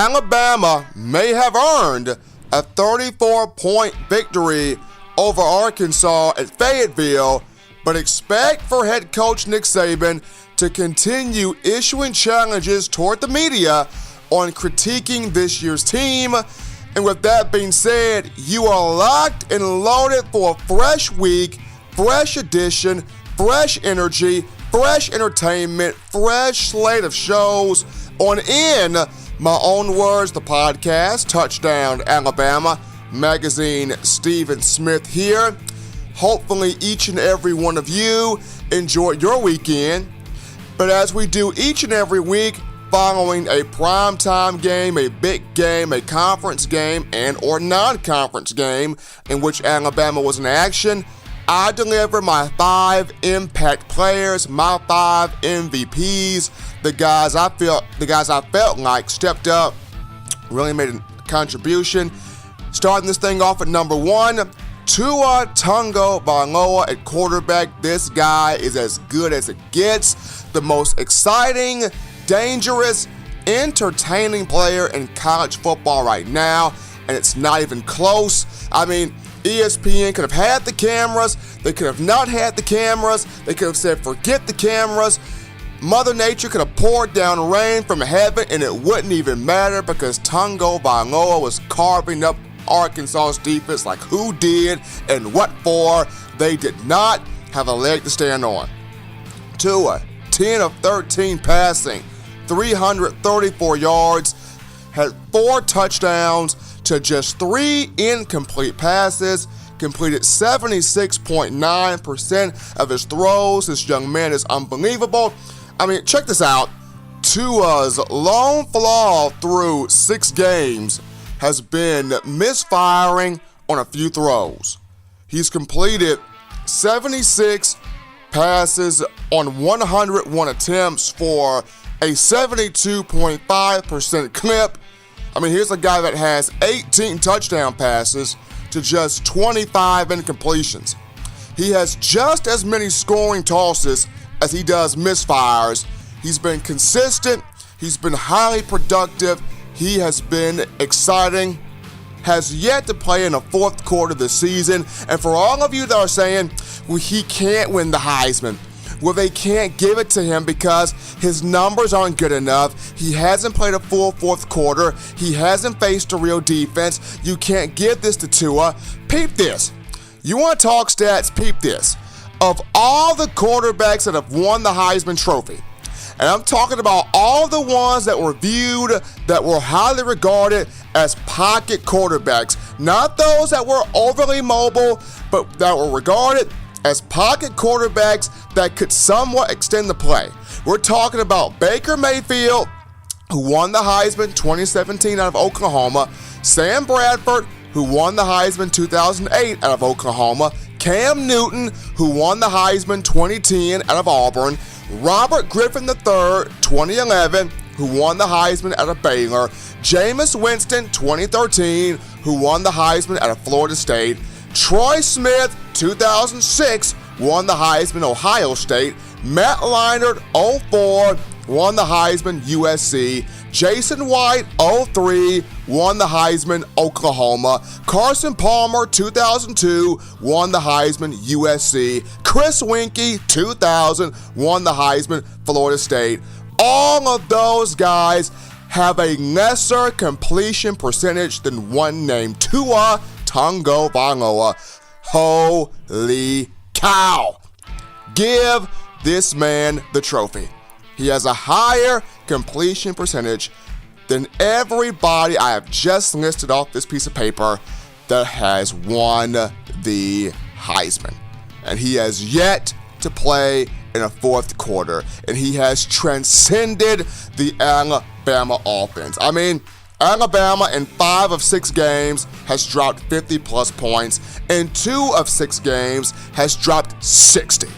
Alabama may have earned a 34-point victory over Arkansas at Fayetteville, but expect for head coach Nick Saban to continue issuing challenges toward the media on critiquing this year's team. And with that being said, you are locked and loaded for a fresh week, fresh edition, fresh energy, fresh entertainment, fresh slate of shows on In My Own Words, the podcast, Touchdown Alabama, magazine Stephen Smith here. Hopefully each and every one of you enjoyed your weekend. But as we do each and every week, following a primetime game, a big game, a conference game, and or non-conference game in which Alabama was in action, I deliver my 5 impact players, my 5 MVPs, the guys I felt like stepped up, really made a contribution. Starting this thing off at number 1, Tua Tagovailoa at quarterback. This guy is as good as it gets. The most exciting, dangerous, entertaining player in college football right now, and it's not even close. I mean, ESPN could have had the cameras. They could have not had the cameras. They could have said, forget the cameras. Mother Nature could have poured down rain from heaven, and it wouldn't even matter because Tagovailoa was carving up Arkansas's defense like who did and what for. They did not have a leg to stand on. Tua, 10 of 13 passing, 334 yards, had 4 touchdowns to just 3 incomplete passes, completed 76.9% of his throws. This young man is unbelievable. I mean, check this out. Tua's lone flaw through 6 games has been misfiring on a few throws. He's completed 76 passes on 101 attempts for a 72.5% clip. I mean, here's a guy that has 18 touchdown passes to just 25 incompletions. He has just as many scoring tosses as he does misfires. He's been consistent. He's been highly productive. He has been exciting. Has yet to play in the fourth quarter of the season. And for all of you that are saying, well, he can't win the Heisman. Well, they can't give it to him because his numbers aren't good enough. He hasn't played a full fourth quarter. He hasn't faced a real defense. You can't give this to Tua. Peep this. You want to talk stats? Peep this. Of all the quarterbacks that have won the Heisman Trophy, and I'm talking about all the ones that were viewed, that were highly regarded as pocket quarterbacks, not those that were overly mobile, but that were regarded as pocket quarterbacks that could somewhat extend the play. We're talking about Baker Mayfield, who won the Heisman 2017 out of Oklahoma, Sam Bradford, who won the Heisman 2008 out of Oklahoma, Cam Newton, who won the Heisman 2010 out of Auburn, Robert Griffin III, 2011, who won the Heisman out of Baylor, Jameis Winston, 2013, who won the Heisman out of Florida State, Troy Smith, 2006, won the Heisman, Ohio State, Matt Leinart, 04, won the Heisman, USC, Jason White, 03, won the Heisman, Oklahoma, Carson Palmer, 2002, won the Heisman, USC, Chris Winkie, 2000, won the Heisman, Florida State. All of those guys have a lesser completion percentage than one named Tua Tagovailoa. Holy cow. Give this man the trophy. He has a higher completion percentage than everybody I have just listed off this piece of paper that has won the Heisman. And he has yet to play in a fourth quarter. And he has transcended the Alabama offense. I mean, Alabama in 5 of 6 games has dropped 50-plus points. In 2 of 6 games has dropped 60.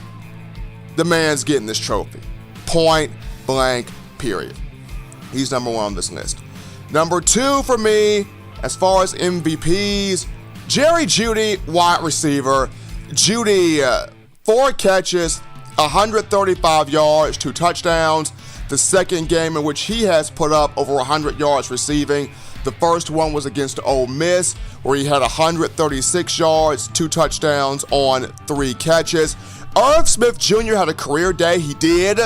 The man's getting this trophy. Point blank, period. He's number 1 on this list. Number 2 for me, as far as MVPs, Jerry Jeudy, wide receiver. Jeudy, 4 catches, 135 yards, 2 touchdowns. the second game in which he has put up over 100 yards receiving. The first one was against Ole Miss, where he had 136 yards, 2 touchdowns on 3 catches. Irv Smith Jr. had a career day. He did.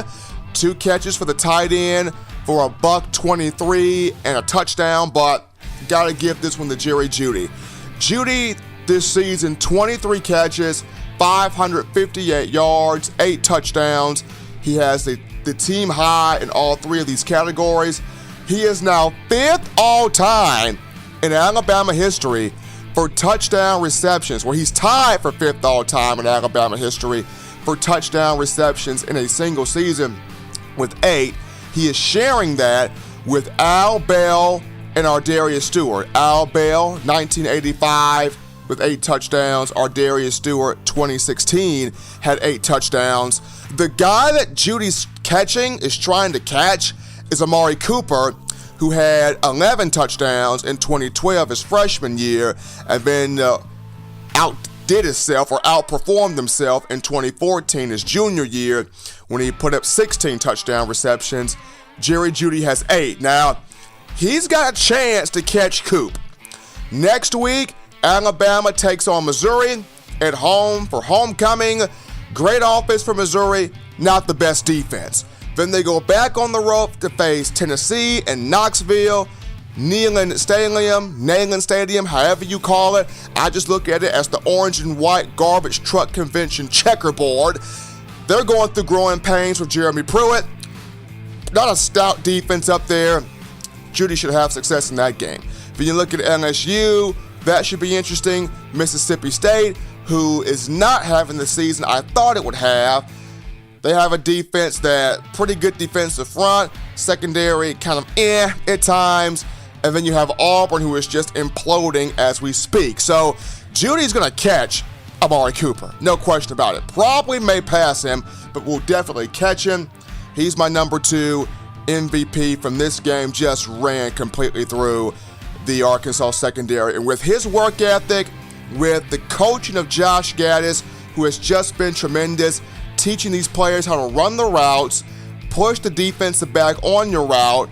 2 catches for the tight end for $123 and a touchdown, but gotta give this one to Jerry Jeudy. Jeudy this season, 23 catches, 558 yards, 8 touchdowns. He has the team high in all 3 of these categories. He is now 5th all-time in Alabama history for touchdown receptions, where he's tied for 5th all-time in Alabama history for touchdown receptions in a single season with 8. He is sharing that with Al Bell and Ardarius Stewart. Al Bell, 1985, with 8 touchdowns. Ardarius Stewart, 2016, had 8 touchdowns. The guy that Jeudy's is trying to catch, is Amari Cooper, who had 11 touchdowns in 2012, his freshman year, and then outdid himself or outperformed himself in 2014, his junior year, when he put up 16 touchdown receptions. Jerry Jeudy has 8. Now, he's got a chance to catch Coop. Next week, Alabama takes on Missouri at home for homecoming. Great offense for Missouri, not the best defense. Then they go back on the road to face Tennessee and Knoxville, Neyland Stadium, however you call it. I just look at it as the orange and white garbage truck convention checkerboard. They're going through growing pains with Jeremy Pruitt. Not a stout defense up there. Jeudy should have success in that game. When you look at LSU, that should be interesting. Mississippi State, who is not having the season I thought it would have. They have a defense that pretty good defensive front, secondary kind of at times, and then you have Auburn, who is just imploding as we speak. So Judy's going to catch Amari Cooper, no question about it. Probably may pass him, but will definitely catch him. He's my number 2 MVP from this game. Just ran completely through the Arkansas secondary, and with his work ethic, with the coaching of Josh Gaddis, who has just been tremendous, teaching these players how to run the routes, push the defensive back on your route,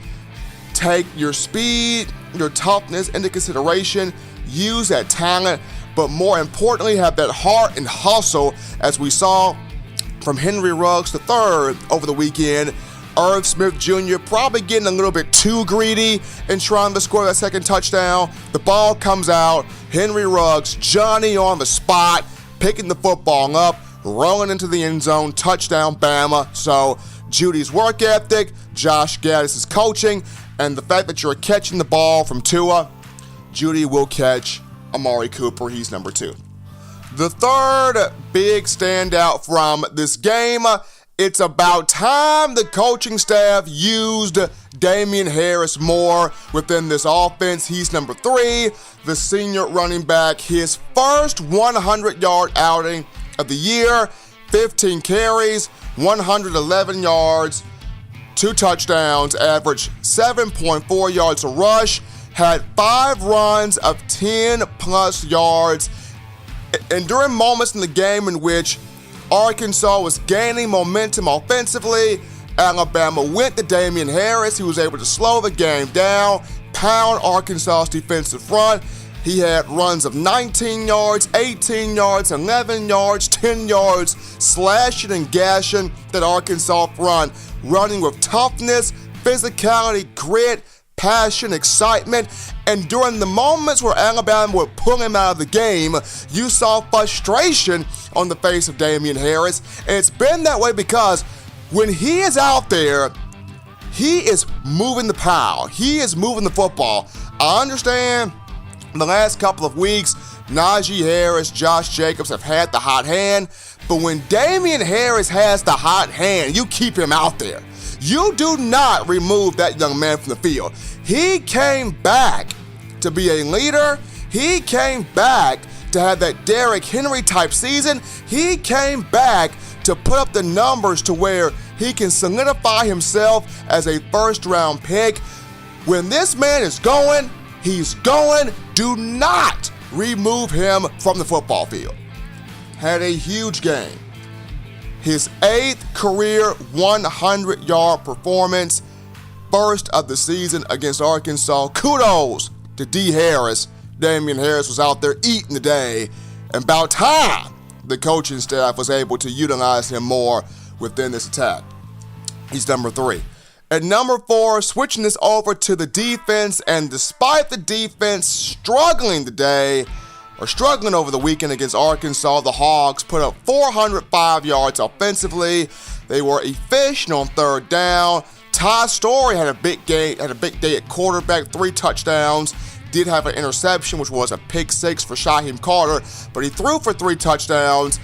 take your speed, your toughness into consideration, use that talent, but more importantly, have that heart and hustle, as we saw from Henry Ruggs III over the weekend. Irv Smith Jr. probably getting a little bit too greedy in trying to score that second touchdown. The ball comes out, Henry Ruggs, Johnny on the spot, picking the football up, rolling into the end zone, touchdown Bama. So Judy's work ethic, Josh Gaddis' coaching, and the fact that you're catching the ball from Tua, Jeudy will catch Amari Cooper. He's number 2. The third big standout from this game, it's about time the coaching staff used Damien Harris more within this offense. He's number 3, the senior running back, his first 100-yard outing of the year, 15 carries, 111 yards, 2 touchdowns, averaged 7.4 yards a rush, had 5 runs of 10-plus yards. And during moments in the game in which Arkansas was gaining momentum offensively, Alabama went to Damien Harris. He was able to slow the game down, pound Arkansas's defensive front. He had runs of 19 yards, 18 yards, 11 yards, 10 yards, slashing and gashing that Arkansas front, running with toughness, physicality, grit, passion, excitement. And during the moments where Alabama would pull him out of the game, you saw frustration on the face of Damien Harris. And it's been that way because when he is out there, he is moving the pile. He is moving the football. I understand the last couple of weeks, Najee Harris, Josh Jacobs have had the hot hand, but when Damien Harris has the hot hand, you keep him out there. You do not remove that young man from the field. He came back to be a leader. He came back to have that Derrick Henry type season. He came back to put up the numbers to where he can solidify himself as a first-round pick. When this man is going, he's going. Do not remove him from the football field. Had a huge game. his 8th career 100-yard performance, first of the season against Arkansas. Kudos to D. Harris. Damien Harris was out there eating the day, and about time the coaching staff was able to utilize him more within this attack. He's number 3. At number 4, switching this over to the defense, and despite the defense struggling over the weekend against Arkansas, the Hogs put up 405 yards offensively. They were efficient on third down. Ty Story had a big day at quarterback, 3 touchdowns. Did have an interception, which was a pick 6 for Shyheim Carter, but he threw for 3 touchdowns.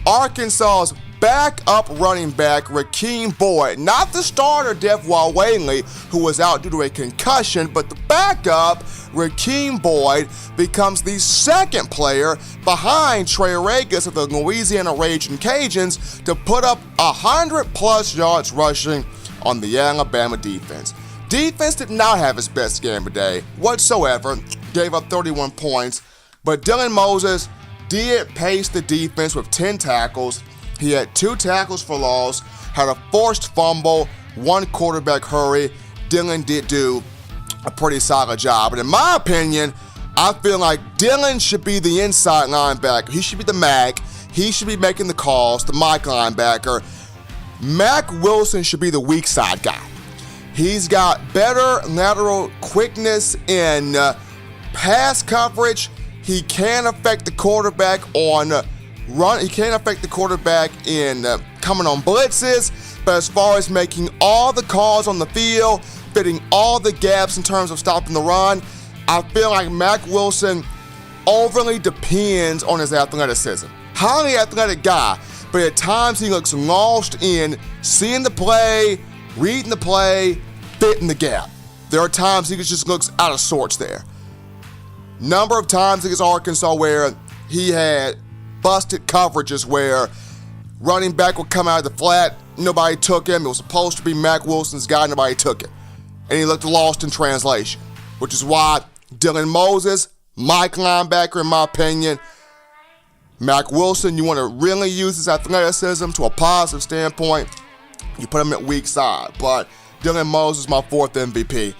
Arkansas's backup running back, Rakeem Boyd, not the starter, Devwah Whaley, who was out due to a concussion, but the backup, Rakeem Boyd, becomes the second player behind Trey Regas of the Louisiana Ragin' Cajuns to put up 100-plus yards rushing on the Alabama defense. Defense did not have his best game today whatsoever, gave up 31 points, but Dylan Moses did pace the defense with 10 tackles. He had 2 tackles for loss, had a forced fumble, 1 quarterback hurry. Dylan did do a pretty solid job. And in my opinion, I feel like Dylan should be the inside linebacker. He should be the Mac. He should be making the calls, the Mike linebacker. Mac Wilson should be the weak side guy. He's got better lateral quickness in pass coverage. He can affect the quarterback on run. He can't affect the quarterback in coming on blitzes, but as far as making all the calls on the field, fitting all the gaps in terms of stopping the run, I feel like Mac Wilson overly depends on his athleticism. Highly athletic guy, but at times he looks lost in seeing the play, reading the play, fitting the gap. There are times he just looks out of sorts there. Number of times against Arkansas where he had busted coverages where running back would come out of the flat, nobody took him. It was supposed to be Mac Wilson's guy, nobody took it. And he looked lost in translation, which is why Dylan Moses, Mike linebacker in my opinion. Mac Wilson, you want to really use his athleticism to a positive standpoint, you put him at weak side. But Dylan Moses, my 4th MVP.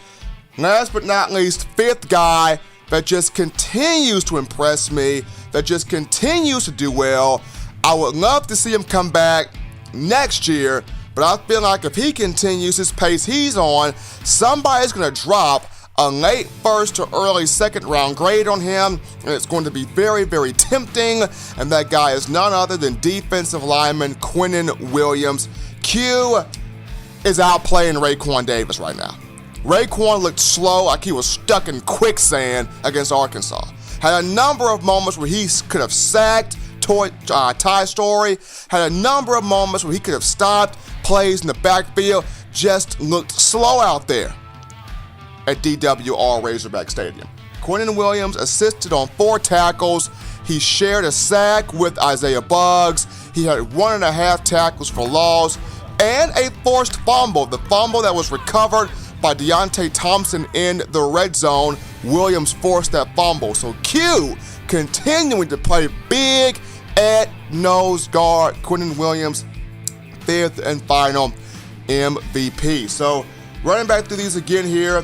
Last but not least, 5th guy that just continues to impress me, that just continues to do well. I would love to see him come back next year, but I feel like if he continues his pace he's on, somebody's going to drop a late first to early second round grade on him, and it's going to be very, very tempting, and that guy is none other than defensive lineman Quinnen Williams. Q is outplaying Raekwon Davis right now. Raekwon looked slow, like he was stuck in quicksand against Arkansas. Had a number of moments where he could have sacked Ty Story. Had a number of moments where he could have stopped plays in the backfield. Just looked slow out there at DWR Razorback Stadium. Quinnen Williams assisted on 4 tackles. He shared a sack with Isaiah Buggs. He had 1.5 tackles for loss and a forced fumble. The fumble that was recovered by Deontay Thompson in the red zone. Williams forced that fumble. So Q continuing to play big at nose guard. Quinnen Williams, 5th and final MVP. So running back through these again here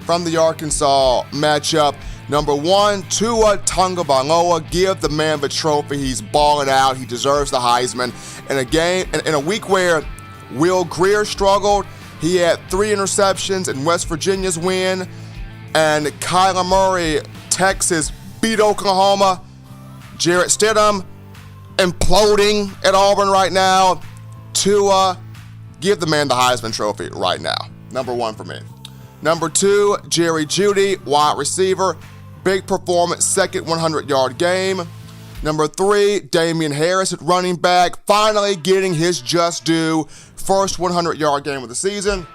from the Arkansas matchup. Number 1, Tua Tagovailoa. Give the man the trophy. He's balling out. He deserves the Heisman. In a week where Will Greer struggled, he had 3 interceptions in West Virginia's win, and Kyler Murray, Texas, beat Oklahoma. Jarrett Stidham imploding at Auburn right now. Tua, give the man the Heisman Trophy right now. Number 1 for me. Number 2, Jerry Jeudy, wide receiver. Big performance, second 100-yard game. Number 3, Damien Harris at running back, finally getting his just due. First 100-yard game of the season.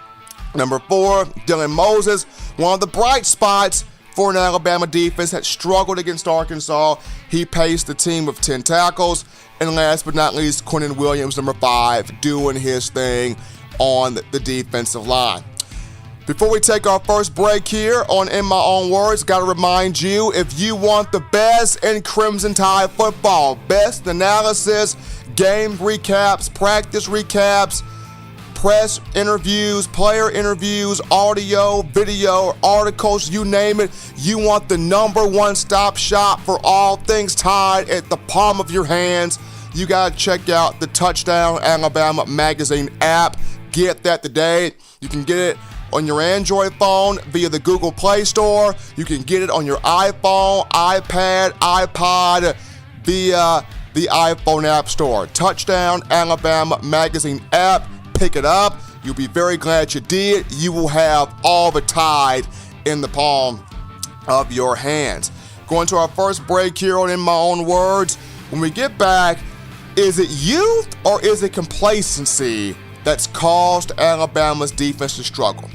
Number 4, Dylan Moses, one of the bright spots for an Alabama defense that struggled against Arkansas. He paced the team with 10 tackles. And last but not least, Quinnen Williams, number 5, doing his thing on the defensive line. Before we take our first break here on In My Own Words, got to remind you, if you want the best in Crimson Tide football, best analysis, game recaps, practice recaps, press interviews, player interviews, audio, video, articles, you name it. You want the number one stop shop for all things Tide at the palm of your hands. You got to check out the Touchdown Alabama magazine app. Get that today. You can get it on your Android phone via the Google Play Store. You can get it on your iPhone, iPad, iPod via the iPhone App Store. Touchdown Alabama magazine app. Pick it up. You'll be very glad you did. You will have all the Tide in the palm of your hands. Going to our first break here on In My Own Words. When we get back, is it youth or is it complacency that's caused Alabama's defense to struggle?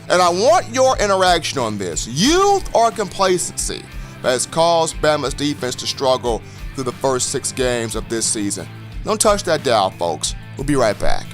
And I want your interaction on this. Youth or complacency that has caused Bama's defense to struggle through the first 6 games of this season? Don't touch that dial, folks. We'll be right back.